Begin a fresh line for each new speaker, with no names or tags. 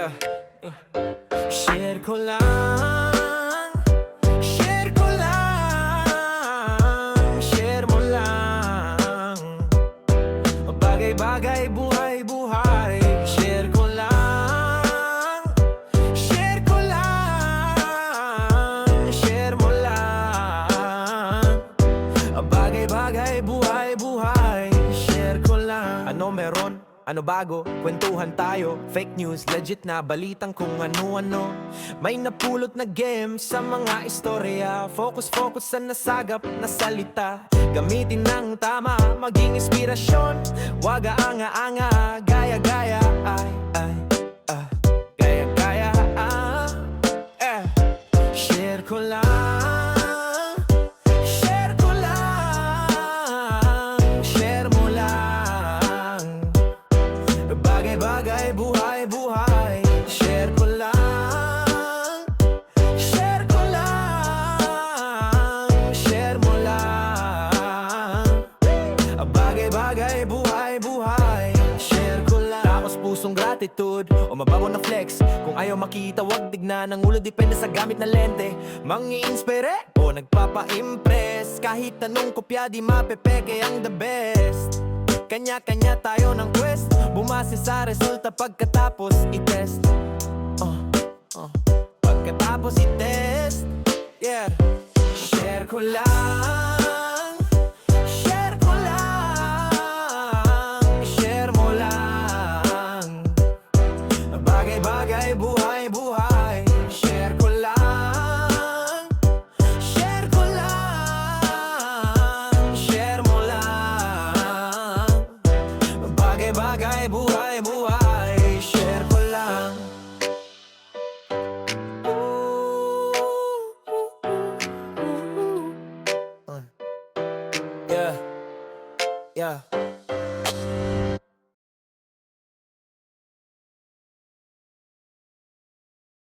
Yeah. Share ko lang, share ko lang, share mo lang. Bagay-bagay, buhay-buhay. Share ko lang, share ko lang, share mo lang. Bagay-bagay, buhay-buhay. Share ko lang. Ano meron? Ano bago? Kwentuhan tayo. Fake news, legit na balitang kung ano-ano. May napulot na game sa mga istorya. Focus sa nasagap na salita. Gamitin ng tama, maging inspirasyon. Wag aanga-anga, gaya-gaya. Gaya-gaya. Share ko lang, share ko lang, share mo lang. Bagay-bagay, buhay-buhay. Share ko lang, share ko lang, share mo lang. Bagay-bagay, buhay-buhay. Share ko lang. Tapos pusong gratitude o mababaw na flex. Kung ayaw makita, wag tignan ang ulo. Depende sa gamit na lente. Mangi-inspire o nagpapa-impress. Kahit anong kopya, di mapepeke ang the best. Kanya-kanya tayo ng quest. Bumase sa resulta pagkatapos i-test. Pagkatapos i-test. Yeah. Share ko lang, share ko lang, share mo lang. Bagay-bagay, buhay-buhay. Share ko lang, share ko lang, share mo lang. Bagay-bagay, buhay-buhay. Share ko lang. Yeah.